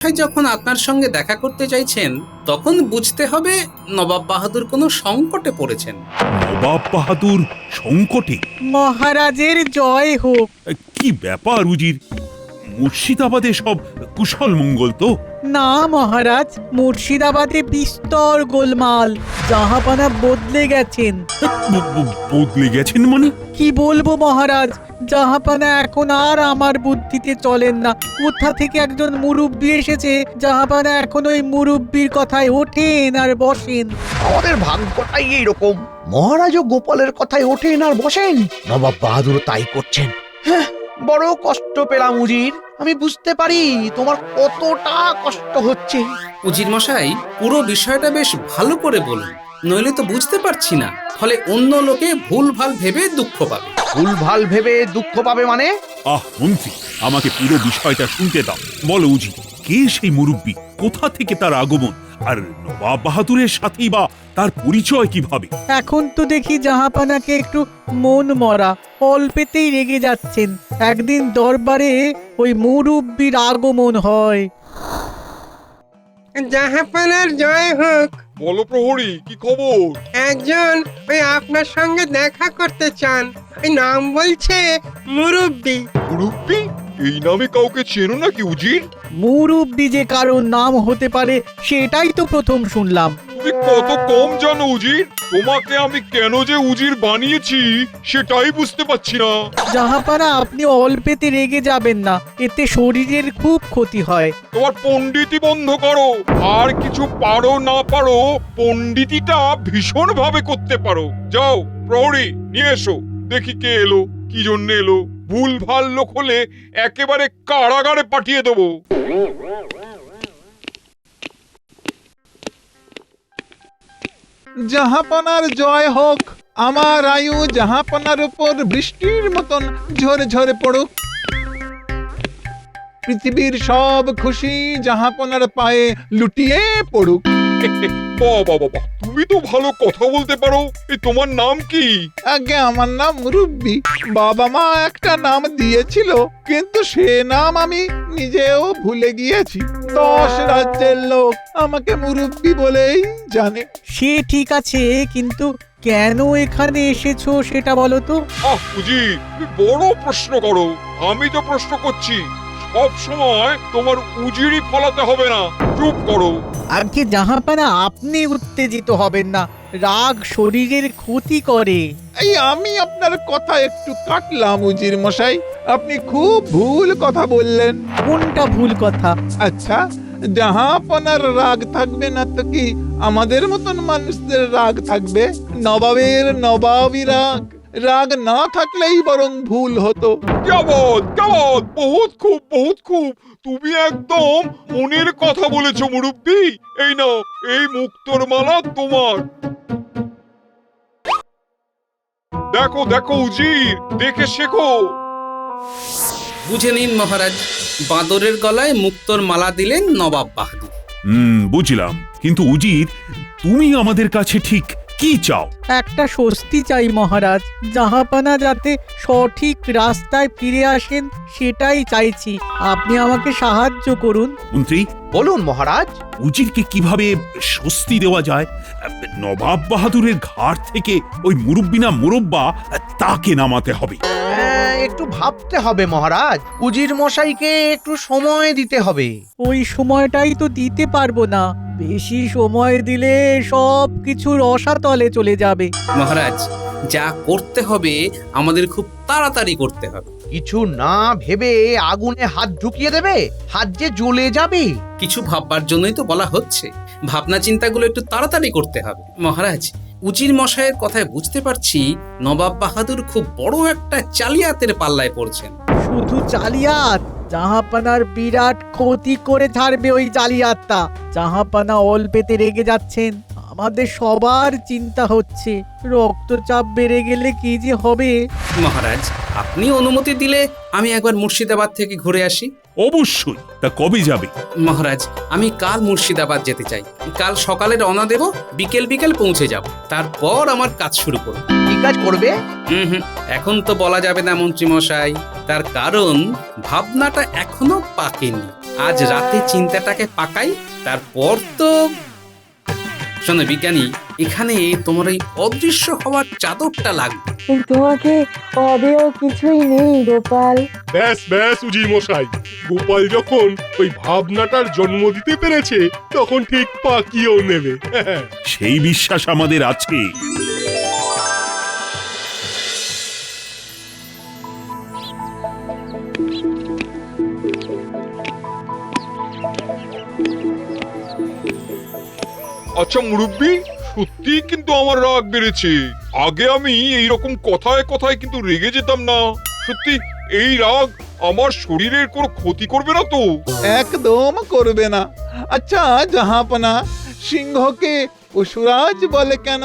যখন আপনার সঙ্গে দেখা করতে চাইছেন তখন বুঝতে হবে নবাব বাহাদুর কোনো সংকটে পড়েছেন। নবাব বাহাদুর সংকটে? মহারাজের জয় হোক। কি ব্যাপার উজির, মুর্শিদাবাদে সব কুশল মঙ্গল তো? না মহারাজ, মুর্শিদাবাদে বিস্তর গোলমাল। জাহাপানা বদলে গেছেন। বদলে গেছেন মানে? কি বলবো মহারাজ, জাহাপানা এখন আর আমার বুদ্ধিতে চলেন না। কোথা থেকে একজন মুরব্বি এসেছে, জাহাপানা এখন ওই মুরব্বির কথায় ওঠেন আর বসেন। আমাদের ভাগ্যটাই এইরকম, মহারাজও গোপালের কথায় ওঠেন আর বসেন, নবাব বাহাদুর তাই করছেন। হ্যাঁ, বড় কষ্ট পেলাম উজির। আমি বুঝতে পারি তোমার কতটা কষ্ট হচ্ছে। উজির মশাই, পুরো বিষয়টা বেশ ভালো করে বলুন, নইলে তো বুঝতে পারছি না। ফলে অন্য লোকে ভুলভাল ভেবে দুঃখ পাবে। ভুলভাল ভেবে দুঃখ পাবে মানে? মন্ত্রী, আমাকে পুরো বিষয়টা শুনতে দাও। বলো উজির, কে সেই মুরব্বি, কোথা থেকে তার আগমন, আর নবাব বাহাদুরের সাথেই বা তার পরিচয় কিভাবে? এখন তো দেখি জাহাপানাকে একটু মন মরা, অল্পেতেই রেগে যাচ্ছেন। একদিন দরবারে ওই মুরব্বির আগমন হয়। জাহাপানার জয় হোক। বলো প্রহরী, কি খবর? একজন ওই আপনার সঙ্গে দেখা করতে চান। ওই নাম বলছে মুরব্বি। মুরুব্বি? এই নামে কাউকে চেনো নাকি উজির? মুরব্বি যে কারোর নাম হতে পারে সেটাই তো প্রথম শুনলাম। তুমি কত কম জানো উজির। তোমাকে আমি কেন যে উজির বানিয়েছি সেটাই বুঝতে পারছি না। জাহাপানা, আপনি অল্পেতে রেগে যাবেন না, এতে শরীরের খুব ক্ষতি হয়। তোমার পণ্ডিতি বন্ধ করো। আর কিছু পারো না পারো, পণ্ডিতিটা ভীষণ ভাবে করতে পারো। যাও প্রহরী, নিয়ে এসো, দেখি কে এলো, কি জন্য এলো। ভুল ভাল লোক হলে একেবারে কারাগারে পাঠিয়ে দেবো। জাহাপনার জয় হোক। আমার আয়ু জাহাপনার উপর বৃষ্টির মতন ঝরে ঝরে পড়ুক। পৃথিবীর সব খুশি জাহাপনার পায়ে লুটিয়ে পড়ুক। বাবা বাবা, তুমি তো ভালো কথা বলতে পারো। এই তোমার নাম কি? আগে আমার নাম মুরব্বি। বাবা মা একটা নাম দিয়েছিল, কিন্তু সে নাম আমি নিজেও ভুলে গিয়েছি। 10 রাজ্যের লোক আমাকে মুরব্বি বলেই জানে। সে ঠিক আছে, কিন্তু কেন এখানে এসেছো সেটা বলো তো। উজি, তুমি বড় প্রশ্ন করো। আমি তো প্রশ্ন করছি। সব সময় তোমার উজিরই ফলাতে হবে না, চুপ করো। আজকে জাহাপানা, আপনি উত্তেজিত হবেন না, রাগ শরীরের ক্ষতি করে। এই আমি আপনার কথা একটু কাটলাম উজির মশাই, আপনি খুব ভুল কথা বললেন। কোনটা ভুল কথা? আচ্ছা, জাহাপনার রাগ থাকবে না তো কি আমাদের মতন মানুষদের রাগ থাকবে? নবাবের নবাবী রাগ, রাগ না থাকলেই বরং ভুল হতো। কেমন কেমন, বহুত খুব বহুত খুব। তুমি একদম মনের কথা বলেছো মুরুব্বি। এই নাও, এই মুক্তোর মালা তোমার। দেখো দেখো উজির, দেখে শেখো। বুঝে নিন মহারাজ, বাঁদরের গলায় মুক্তোর মালা দিলেন নবাব বাহাদুর। বুঝলাম, কিন্তু উজির, তুমি আমাদের কাছে ঠিক কি চাও? একটা স্বস্তি চাই মহারাজ, জাহাপানা যাতে সঠিক রাস্তায় ফিরে আসেন সেটাই চাইছি। আপনি আমাকে সাহায্য করুন। মন্ত্রী, বলুন মহারাজ। উজিরকে কিভাবে স্বস্তি দেওয়া যায়? নবাব বাহাদুরের ঘাট থেকে ওই মুরব্বি না মুরব্বা, তাকে নামাতে হবে। একটু ভাবতে হবে মহারাজ। উজির মশাইকে একটু সময় দিতে হবে। ওই সময়টাই তো দিতে পারবো না, বেশি সময় দিলে সব কিছু রসাতলে চলে যাবে। মহারাজ, যা করতে হবে আমাদের খুব তাড়াতাড়ি করতে হবে। কিছু না ভেবে আগুনে হাত ঢুকিয়ে দেবে, হাত যে জ্বলে যাবে। কিছু ভাববার জন্যই তো বলা হচ্ছে, ভাবনা চিন্তাগুলো একটু তাড়াতাড়ি করতে হবে। মহারাজ, উজির মশাইয়ের কথায় বুঝতে পারছি নবাব বাহাদুর খুব বড় একটা জালিয়াতের পাল্লায় পড়ছেন। শুধু জালিয়াত? জাহাপানার বিরাট ক্ষতি করে ছাড়বে ওই জালিয়াতটা। জাহাপানা অল্পেতে রেগে যাচ্ছেন, আমাদের সবার চিন্তা হচ্ছে। রক্তচাপ বেড়ে গেলে কি যে হবে। মহারাজ, আপনি অনুমতি দিলে আমি একবার মুর্শিদাবাদ থেকে ঘুরে আসি। অবশ্যই, তা কবে যাবে? মহারাজ, আমি কাল মুর্শিদাবাদ যেতে চাই। কাল সকালে রওনা দেব, বিকেল বিকেল পৌঁছে যাব। তারপর আমার কাজ শুরু করব। কি কাজ করবে? এখন তো বলা যাবে না মন্ত্রী মশাই, তার কারণ ভাবনাটা এখনো পাকেনি। আজ রাতে চিন্তাটাকে পাকাই, তারপর তো শোনো বিজ্ঞানী, এখানে তোমার এই অদৃশ্য হওয়ার চাদরটা লাগবে। তোমাকে অদেয় কিছুই নেই গোপাল। ব্যাস ব্যাস উজির মশাই, গোপাল যখন ওই ভাবনাটার জন্ম দিতে পেরেছে তখন ঠিক পাকিয়েও নেবে। সেই বিশ্বাস আমাদের আছে। আচ্ছা মুরব্বি, সত্যি কিন্তু আমার রাগ বেড়েছে। আগে আমি এইরকম কথায় কথায় কিন্তু রেগে যেতাম না। সত্যি এই রাগ আমার শরীরের কোনো ক্ষতি করবে না তো? একদম করবে না। আচ্ছা জাহাপনা, সিংহকে পশুরাজ বলে কেন?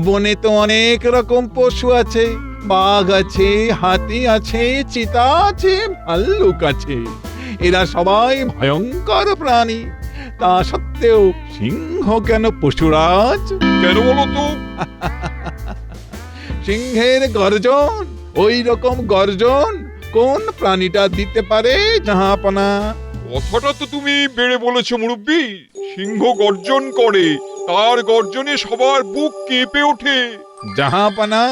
বনে তো অনেক রকম পশু আছে, বাঘ আছে, হাতি আছে, চিতা আছে, ভাল্লুক আছে। এরা সবাই ভয়ঙ্কর প্রাণী, তা সত্ত্বেও সিংহ কেন পশুরাজ? কেন বলো তো? সিংহের গর্জন, ওই রকম গর্জন কোন প্রাণীটা দিতে পারে জাহাপনা? কথাটা তো তুমি বেড়ে বলেছো মুরব্বি। সিংহ গর্জন করে, তার গর্জনে সবার বুক কেঁপে ওঠে। জাহাপনা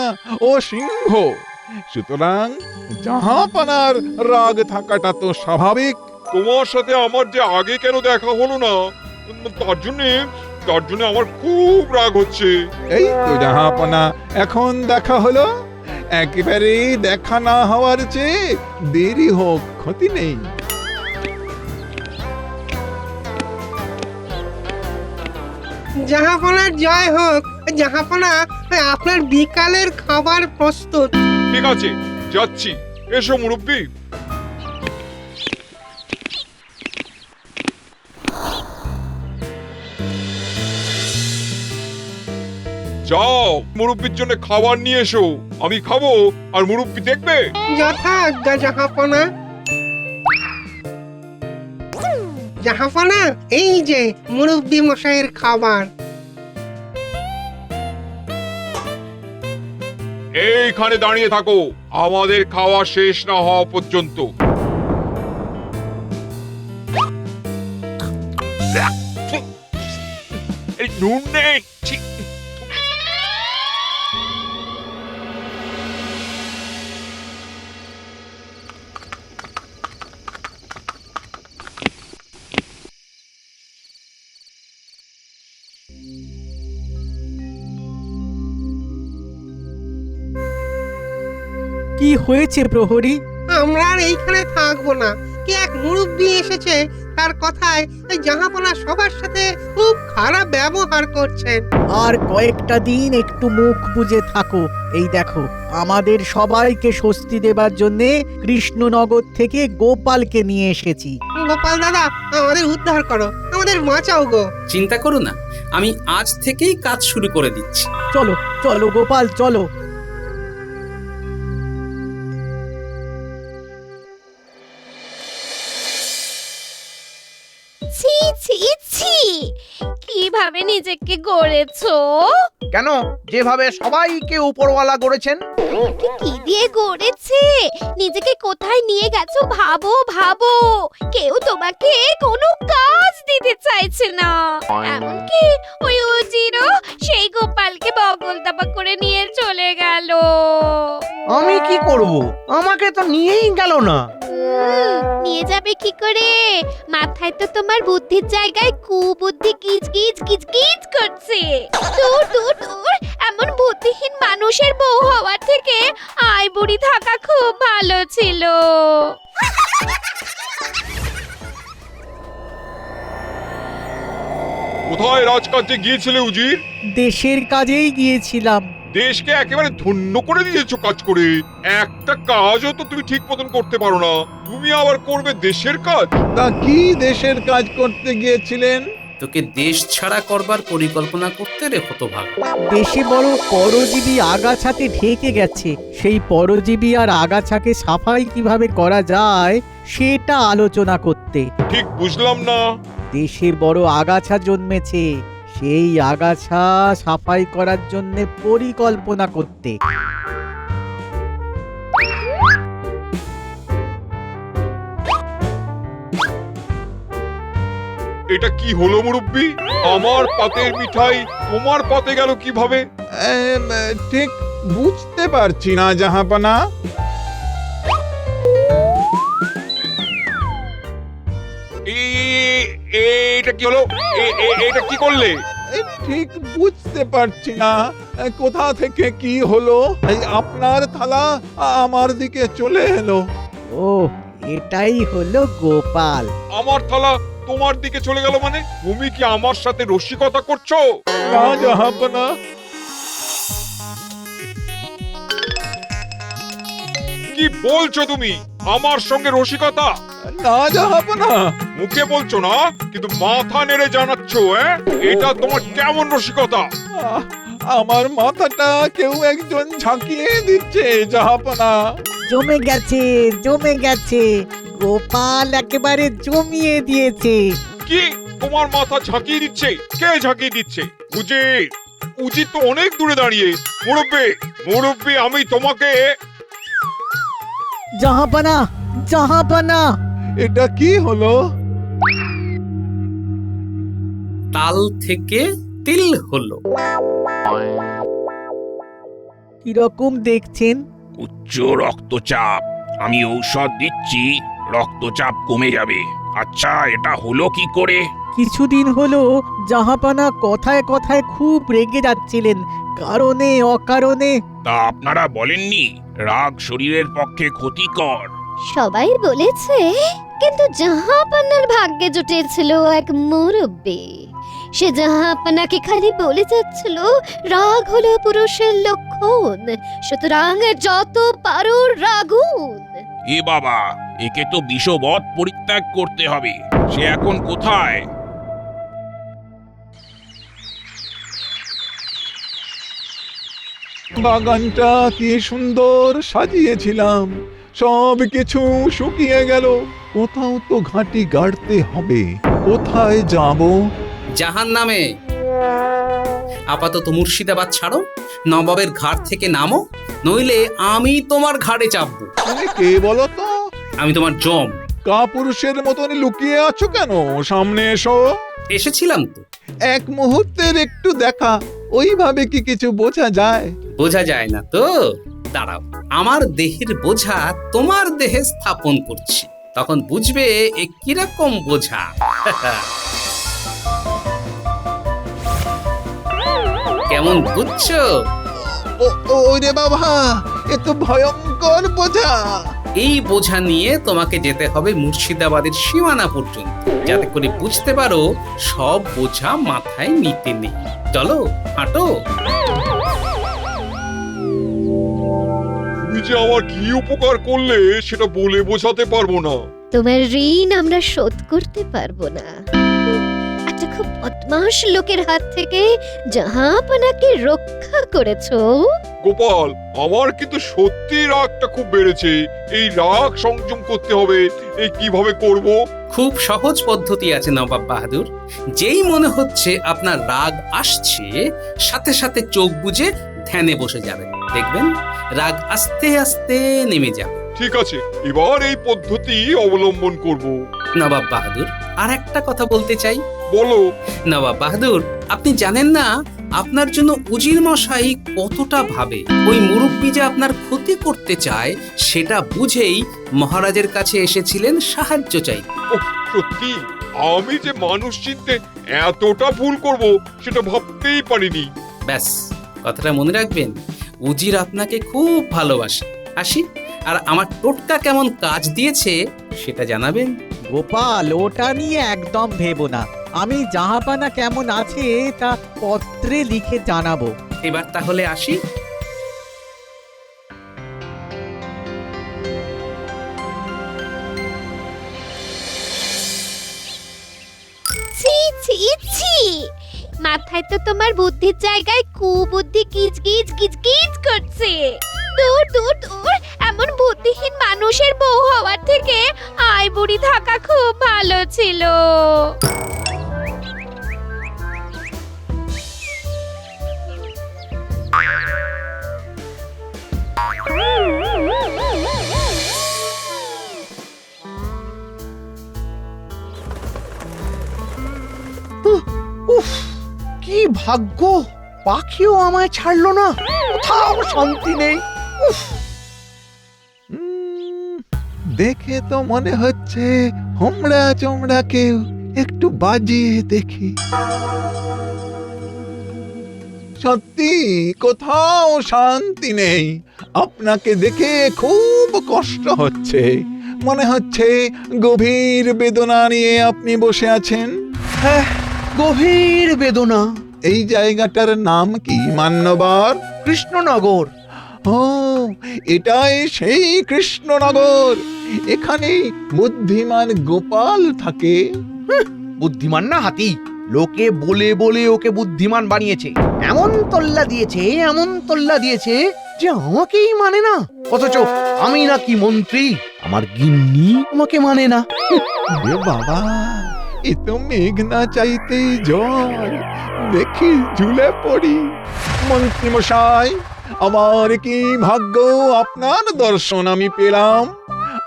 ও সিংহ, সুতরাং জাহাপনার রাগ থাকাটা তো স্বাভাবিক। তোমার সাথে আমার যে আগে কেন দেখা হলো না, তার জন্য আমার খুব রাগ হচ্ছে। এই তো জাহাপনা, এখন দেখা হলো। একেবারে দেখা না হওয়ার চেয়ে দেরি হোক, ক্ষতি নেই। জাহাপনার জয় হোক। জাহাপনা, আপনার বিকালের খাবার প্রস্তুত। ঠিক আছে, যাচ্ছি। এসো মুরব্বি। যাও, মুরব্বির জন্য খাবার নিয়ে এসো। আমি খাবো আর মুরব্বি দেখবে। যথা আজ্ঞা জাহাপনা। জাহাপনা, এই যে মুরব্বি মশাইয়ের খাবার। এইখানে দাঁড়িয়ে থাকো আমাদের খাওয়া শেষ না হওয়া পর্যন্ত। এই নুন নেই। ছি। কি হয়েছে প্রহরী? আমরা আর এইখানে থাকবো না। কি এক মুরব্বি এসেছে, তার কথায় এই জাহাপনা সবার সাথে খুব খারাপ ব্যবহার করছেন। আর কয়েকটা দিন একটু মুখ বুজে থাকো। এই দেখো, আমাদের সবাইকে স্বস্তি দেবার জন্য কৃষ্ণনগর থেকে গোপালকে নিয়ে এসেছি। গোপাল দাদা, আমাদের উদ্ধার করো, আমাদের বাঁচাও গো। চিন্তা করো না, আমি আজ থেকেই কাজ শুরু করে দিচ্ছি। চলো চলো গোপাল, চলো। ছি ছি ছি, কিভাবে নিজেকে গড়েছো? কেন, যেভাবে সবাইকে উপরওয়ালা গড়েছেন। তোমাকে কি দিয়ে গড়েছে? নিজেকে কোথায় নিয়ে গেছো ভাবো ভাবো। কেউ তোমাকে কোনো কাজ দিতে চাইছে না। এমনকি ওই উজিরও সেই গোপালকে বগল দাবা করে নিয়ে চলে গেল। আমি কি করব? আমাকে তো নিয়েই গেল না। নিয়ে যাবে কি করে? মাথায় তো তোমার বুদ্ধির জায়গায় কুবুদ্ধি কিচকিচ কিচকিচ করছে। দূর দূর দূর, এমন বুদ্ধিহীন মানুষের বউ হওয়ার থেকে আয় বুড়ি থাকা খুব ভালো ছিল। কোথায় রাজকার্যে গিয়েছিলে উজির? দেশের কাজেই গিয়েছিলাম। দেশকে একেবারে ধন্য করে দিয়েছো কাজ করে। একটা কাজও তো তুমি ঠিক মতন করতে পারো না, তুমি আবার করবে দেশের কাজ। তা কি দেশের কাজ করতে গিয়েছিলেন? তোকে দেশ ছাড়া করবার পরিকল্পনা করতে রে হতভাগা। দেশে বড় পরজীবী আগাছাতে ঢেকে গেছে। সেই পরজীবী আর আগাছাকে সাফাই কিভাবে করা যায় সেটা আলোচনা করতে। ঠিক বুঝলাম না। দেশে বড় আগাছা জন্মেছে, সেই আগাছা সাফাই করার জন্য পরিকল্পনা করতে। এটা কি হলো মুরব্বি? আমার পাতের মিঠাই তোমার পাতে গেল কিভাবে? ঠিক বুঝতে পারছি না জাহাপনা। এটা কি হলো? এটা কি করলে? ঠিক বুঝতে পারছি না কোথা থেকে কি হলো। এই আপনার থালা আমার দিকে চলে এলো। ও, এটাই হলো গোপাল। আমার থালা তোমার দিকে চলে গেল মানে? তুমি কি আমার সাথে রসিকতা করছো? না জাহাপনা। কি বলছো তুমি? আমার সঙ্গে রসিকতা? না জাহাপনা। মুখে বলছো না, কিন্তু মাথা নেড়ে জানাচ্ছ। এটা তোমার কেমন রসিকতা? আমার মাথাটা কেউ একজন ঝাঁকিয়ে দিচ্ছে জাহাপনা। জমে গেছে, জমে গেছে। গোপাল একেবারে জমিয়ে দিয়েছে। কি তোমার মাথা ঝাঁকিয়ে দিচ্ছে? কে ঝাঁকিয়ে দিচ্ছে? উচিত তো অনেক দূরে দাঁড়িয়ে। মুরব্বি আমি তোমাকে। জাহাপানা, জাহাপানা। এটা কি হলো? তাল থেকে তিল হলো। কিরকম দেখছেন? উচ্চ রক্তচাপ। আমি ঔষধ দিচ্ছি, রক্তচাপ কমে যাবে। আচ্ছা, এটা হলো কি করে? কিছুদিন হলো জাহাপানা কথায় কথায় খুব রেগে যাচ্ছিলেন, কারণে অকারণে। তা আপনারা বলেননি রাগ শরীরের পক্ষে ক্ষতিকর? সবাই বলেছে, কিন্তু জাহাপানার ভাগ্যে জুটেছিল এক মুরব্বি। সে জাহাপানাকে খালি বলে যাচ্ছিল রাগ হলো পুরুষের লক্ষণ, সুতরাং যত পারো রাগুন। এ বাবা, একে তো বিষবৎ পরিত্যাগ করতে হবে। সে এখন কোথায়? বাগানটা কি সুন্দর সাজিয়েছিলাম, সব কিছু শুকিয়ে গেল। কোথাও তো ঘাঁটি গাড়তে হবে। কোথায় যাব? জাহান্নামে। আপাতত মুর্শিদাবাদ ছাড়ো, নবাবের ঘাট থেকে নামো, নইলে আমি তোমার ঘাড়ে চাপবো। তুমি কে বলো তো? আমি তোমার জম। কাপুরুষের মতন লুকিয়ে আছো কেন? সামনে এসো। এসেছিলাম তো। এক মুহূর্তের একটু দেখা, ওইভাবে কি কিছু বোঝা যায়? বোঝা যায় না তো? দাঁড়াও, আমার দেহের বোঝা তোমার দেহে স্থাপন করছি, তখন বুঝবে এ কিরকম বোঝা। কেমন বুঝছো? ওরে বাবা, এ তো ভয়ঙ্কর বোঝা। এই বোঝা নিয়ে তোমাকে যেতে হবে মুর্শিদাবাদের সীমানা পর্যন্ত, যাতে করে বুঝতে পারো সব বোঝা মাথায় নিতে নেই। চলো, হাঁটো। তুমি যে আমার কি উপকার করলে সেটা বলে বোঝাতে পারবো না। তোমার ঋণ আমরা শোধ করতে পারবো না। একটা খুব বদমাশ লোকের হাত থেকে জাহাপানাকে রক্ষা করেছো। গোপাল, আমার কিন্তু সত্যি রাগটা খুব বেড়েছে। এই রাগ সংযম করতে হবে। এই কিভাবে করব? খুব সহজ পদ্ধতি আছে নবাব বাহাদুর। যেই মনে হচ্ছে আপনার রাগ আসছে, সাথে সাথে চোখ বুজে ধ্যানে বসে যাবেন, দেখবেন রাগ আস্তে আস্তে নেমে যাবে। ঠিক আছে, এবার এই পদ্ধতি অবলম্বন করব। নবাব বাহাদুর, আর একটা কথা বলতে চাই। বলো। নবাব বাহাদুর, আপনি জানেন না আপনার জন্য উজির মশাই কতটা ভাবে। ওই মুরব্বি যে আপনার ক্ষতি করতে চায় সেটা বুঝেই মহারাজের কাছে এসেছিলেন সাহায্য চাই। সত্যি আমি যে মানুষ চিনতে এতটা ভুল করব সেটা ভাবতেই পারিনি। ব্যাস, কথাটা মনে রাখবেন। উজির আপনাকে খুব ভালোবাসে। আসি, আর আমার টোটকা কেমন কাজ দিয়েছে সেটা জানাবেন। গোপাল, ওটা নিয়ে একদম ভেবো না। আমি জাহাপানা কেমন আছে তা পত্রে লিখে জানাবো। এবার তাহলে আসি। ছি ছি ছি, মাথায় তো তোমার বুদ্ধির জায়গায় কুবুদ্ধি কিচ কিচ কিচ কিচ করছে। দূর দূর দূর, এমন বুদ্ধিহীন মানুষের বউ হওয়ার থেকে আয় বুড়ি থাকা খুব ভালো ছিল। কি ভাগ্য, পাখিও আমায় ছাড়লো না, কোথাও শান্তি নেই। দেখে তো মনে হচ্ছে হোমড়া চোমড়া কেউ একটু বাজিয়ে দেখি। সত্যি কোথাও শান্তি নেই। আপনাকে দেখে খুব কষ্ট হচ্ছে, মনে হচ্ছে গভীর বেদনা নিয়ে আপনি বসে আছেন। হ্যাঁ, গভীর বেদনা। এই জায়গাটার নাম কি মান্যবর? কৃষ্ণনগর। ও, এটাই সেই কৃষ্ণনগর। এখানে বুদ্ধিমান গোপাল থাকে। বুদ্ধিমান না হাতি, লোকে বলে বলে ওকে বুদ্ধিমান বানিয়েছে। এমন তল্লা দিয়েছে, এমন তল্লা দিয়েছে যে আমাকেই মানে না। অথচ আমি নাকি মন্ত্রী, আমার গিন্নি আমাকে মানে না। এ বাবা, এ তো মেঘ না চাইতেই জল, দেখি ঝুলে পড়ি। মন্ত্রী মশাই, আমার কি ভাগ্য আপনার দর্শন আমি পেলাম।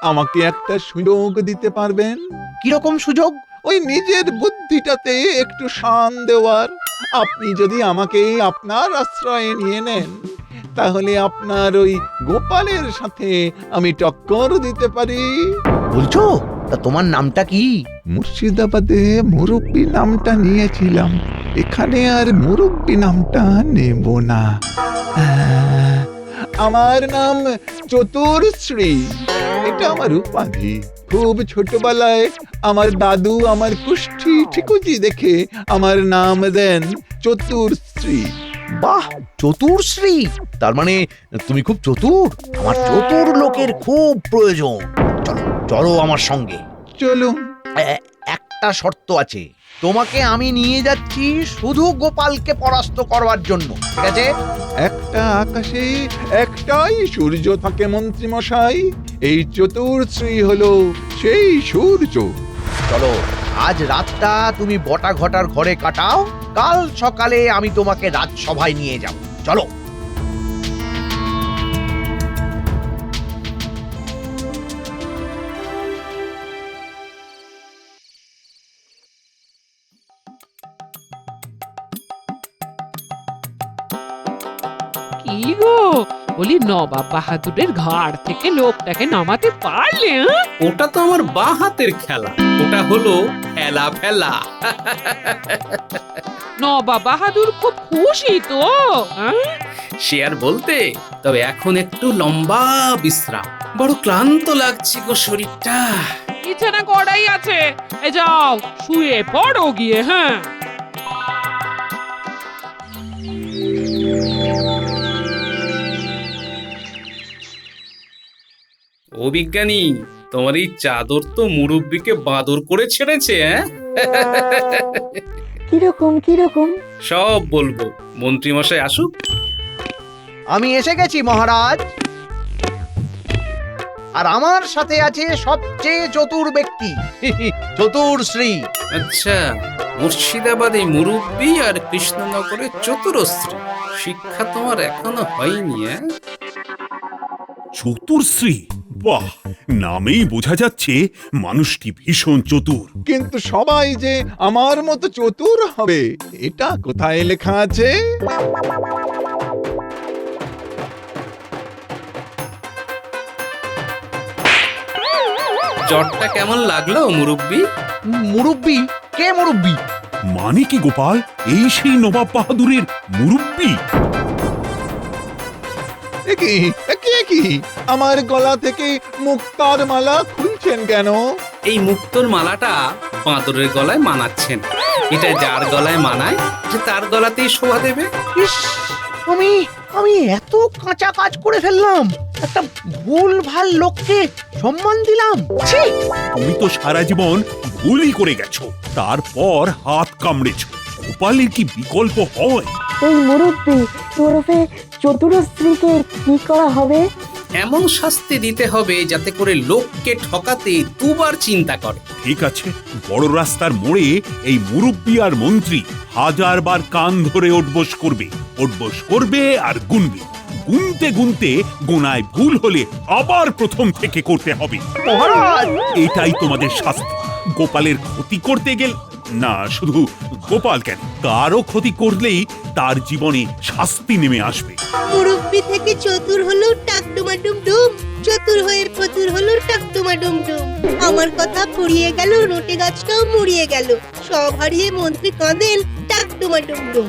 আমাকে একটা সুযোগ দিতে পারবেন? কিরকম সুযোগ? ওই নিজের বুদ্ধিটাতে একটু শান দেওয়ার। আপনি যদি আমাকে আপনার আশ্রয়ে নিয়ে নেন, তাহলে আপনার ওই গোপালের সাথে আমি টক্কর দিতে পারি। বলছো? তা তোমার নামটা কি? মুর্শিদাবাদে মুরব্বী নামটা নিয়েছিলাম, এখানে আর মুরব্বী নামটা নেব না। আমার নাম চতুর্শ্রী, এটা আমার উপাধি। খুব ছোটবেলায় আমার দাদু আমার কুষ্ঠি ঠিকুজি দেখে আমার নাম দেন চতুর্শ্রী। বাহ, চতুর্শ্রী! তার মানে তুমি খুব চতুর। আমার চতুর লোকের খুব প্রয়োজন। চলো চলো আমার সঙ্গে। চলুন। একটা শর্ত আছে, তোমাকে আমি নিয়ে যাচ্ছি শুধু গোপালকে পরাস্ত করবার জন্য, ঠিক আছে? একটা আকাশে একটাই সূর্য থাকে মন্ত্রী মশাই, এই চতুর্শ্রী হলো সেই সূর্য। চলো, আজ রাতটা তুমি বটা ঘটার ঘরে কাটাও, কাল সকালে আমি তোমাকে রাজসভায় নিয়ে যাব। চলো। কি গো, বলি নবাব বাহাদুরের ঘাড় থেকে লোকটাকে নামাতে পারলে? ওটা তো আমার বাঁ হাতের খেলা, ওটা হলো খেলা ফেলা। নবাব বাহাদুর খুব খুশি তো? সে আর বলতে, তবে এখন একটু লম্বা বিশ্রাম, বড় ক্লান্ত লাগছে গো শরীরটা। বিছানা করাই আছে, এ যাও শুয়ে পড়ো গিয়ে। হ্যাঁ, ও বিজ্ঞানী, তোমার এই চাদর তো মুরব্বিকে বাদর করে ছেড়েছে। কিরকম কিরকম? সব বলবো, মন্ত্রী মশাই আসুক। আমি এসে গেছি মহারাজ, আর আমার সাথে আছে সবচেয়ে চতুর ব্যক্তি, চতুর্শ্রী। আচ্ছা, মুর্শিদাবাদে মুরব্বি আর কৃষ্ণনগরে চতুরশ্রী, শিক্ষা তোমার এখনো হয়নি। চতুর্শ্রী, বাহ, নামেই বোঝা যাচ্ছে মানুষটি ভীষণ চতুর। কিন্তু সবাই যে আমার মতো চতুর হবে, এটা কোথায় লেখা আছে? জ্বরটা কেমন লাগলো মুরব্বি? মুরব্বি? কে মুরব্বি? মানে কি গোপাল, এই সেই নবাব বাহাদুরের মুরব্বি? কি আমার গলা থেকে মুক্তার মালা খুলছেন কেন? এই মুক্তোর মালাটা বাঁদরের গলায় মানাচ্ছেন। এটা যার গলায় মানায়, যে তার গলাতেই শোভা দেবে। ইস, আমি এত কাঁচা কাজ করে ফেললাম, একটা ভুল ভাল লোককে সম্মান দিলাম। ছি! তুমি তো সারা জীবন ভুলই করে গেছো, তারপর হাত কামড়েছো। গোপালের কি বিকল্প হয়? এই মুরব্বি ওরফে চতুরশ্রীকে কি করা হবে? এমন শাস্তি দিতে হবে যাতে করে লোককে ঠকাতে দুবার চিন্তা করে। ঠিক আছে, বড় রাস্তার মোড়ে এই মুরব্বি আর মন্ত্রী 1000 বার কান ধরে ওঠবোস করবে আর গুনবে। গুনতে গুনতে গোনায় ভুল হলে আবার প্রথম থেকে করতে হবে। মহারাজ! এটাই তোমাদের শাস্তি। গোপালের ক্ষতি করতে গেলে না শুধু গোপাল কেন, কারো ক্ষতি করলেই তার জীবনে শাস্তি নেমে আসবে। মুরব্বি থেকে চতুর হলো টাকডুমা ডুম, চতুর হয়ে ফতুর হলো টাকডুমা ডুম। আমার কথা ফুরিয়ে গেল, রোটে গাছটাও মুড়িয়ে গেল, সব হারিয়ে মন্ত্রী কাঁদেন টাকডুমা ডুম।